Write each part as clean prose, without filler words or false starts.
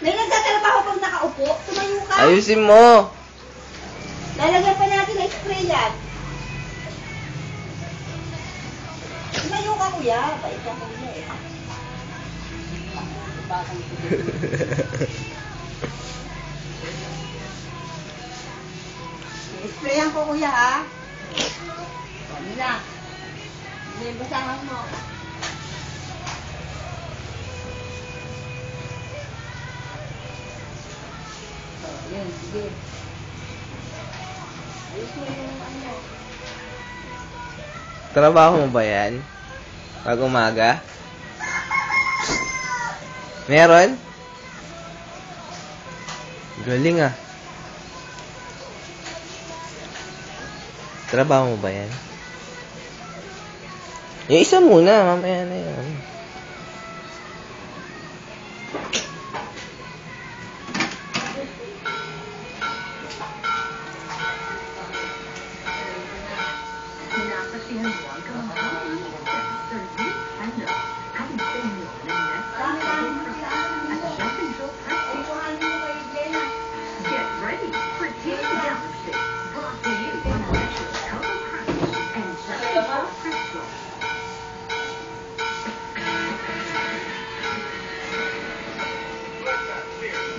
May nagtatrabaho pag nakaupo. Tumayo ka. Ayusin mo. Lalagyan pa natin ng spray yan. Tumayo ka, kuya. Bait ka, kuya eh. Sprayan ko, kuya, ha? Ano na? Hindi, basahan mo. Yun, sige. Ayos mo yung ano. Trabaho mo ba yan? Pag umaga? Meron? Galing ah. Trabaho mo ba yan? Yung isa muna, mamaya na yun.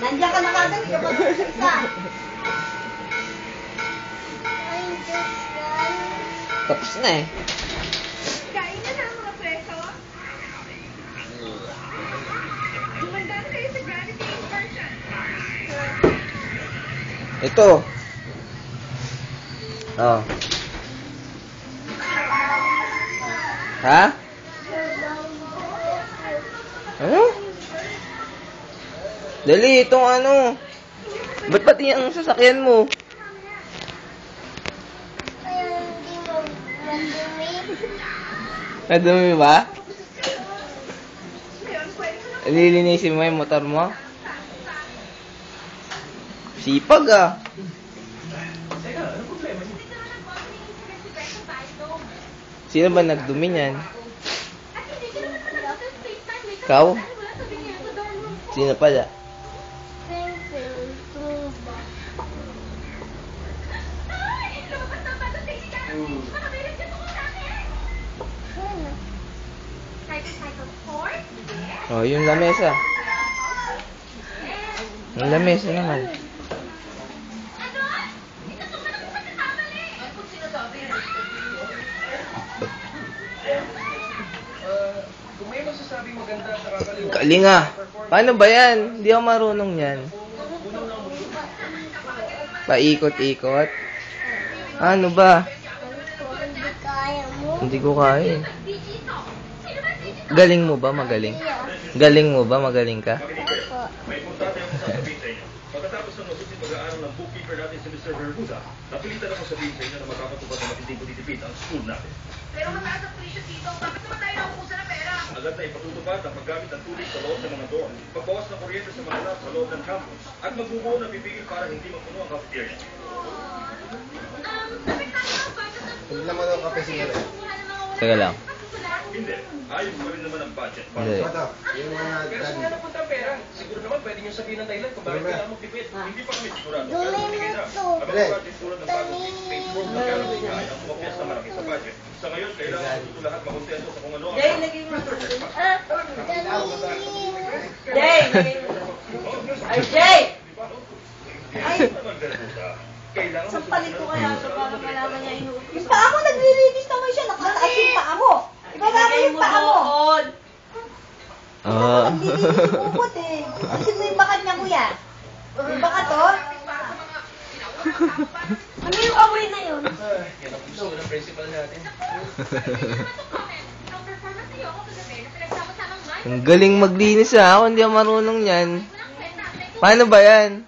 Nandiyan ka na kagad, hindi ka mag-isa. Tapos na eh. Kain na ng mga preso. Gumandaan kayo sa gravity inversion. Ito. Oh. Ha? Ano? Dali, itong ano. Ba't pati ang sasakyan mo? Madumi ba? Lilinisin mo yung motor mo? Sipag ah. Sino ba nagdumi niyan? Ikaw? Sino pala? Oh, yung lamesa. Yung lamesa naman. Galing ah. Paano ba yan? Hindi ako marunong yan. Paikot-ikot. Ano ba? Hindi ko kaya. Galing mo ba? Magaling? Galing mo ba? Magaling ka? Pagkatapos ng masusing pag-aaral ng bookkeeper natin si Mr. Bermuda, napilitan ako sabihin sa inyo na makakatupad ng matinding pagtitipid ang school natin. Pero mataas ang presyo dito. Bakit naman tayo nakukusa ng pera? Agad na ipatutupad ang paggamit ng tubig sa loob ng mga dorm, pagbawas ng kuryente sa mga lab sa loob ng campus, at magbubuo ng pipigil para hindi mapuno ang cafeteria. Hindi naman ang kape siguro. Teka lang. Hindi. Ayos pa rin naman ang budget. Hindi. Ito, yung mga Pero saan dad. napunta ang pera? Siguro naman pwede nyo sabihin ng dahilan kung bakit Dumi. kailangan magtipid. Hindi pa kami sigurado. Pero binigay na. Ang mga project tulad ng bagong space program pero ay ang kumapyas na malaki sa budget. Sa ngayon, kailangan dito lahat makontento sa kung ano ang Jay, lagay mo. Jay, lagay mo. Ay, Jay! Ay, kailangan sampalit ko kaya ito para malaman niya inuukos. Yung paa mo, naglilinis naman siya. Nakataas yung paa mo. Ibaba mo yung paa mo. Ah. Naglilinis yung ukot eh. Alisin mo yung bakat niya, kuya. Yung bakat to. Ano yung amoy na yun? yan ang gusto ng principal natin. Ang galing maglinis ah. Ako hindi ako marunong yan. Paano ba yan?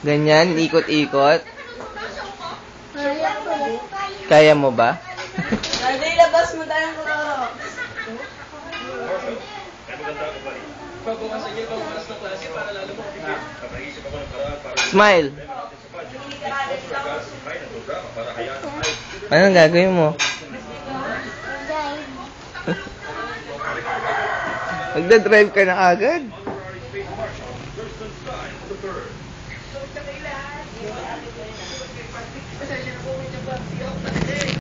Ganyan, ikot-ikot. Kaya mo ba? Ay, labas mo tayong kororo. Ay maganda ako ba rin? Pagbawasan niyo ang oras ng klase para lalo mo tipid. Napaisip ako ng paraan para Smile. para hayaan ay Anong gagawin mo? Magdadrive ka na agad? Thurston Stein III. So, sa kailan?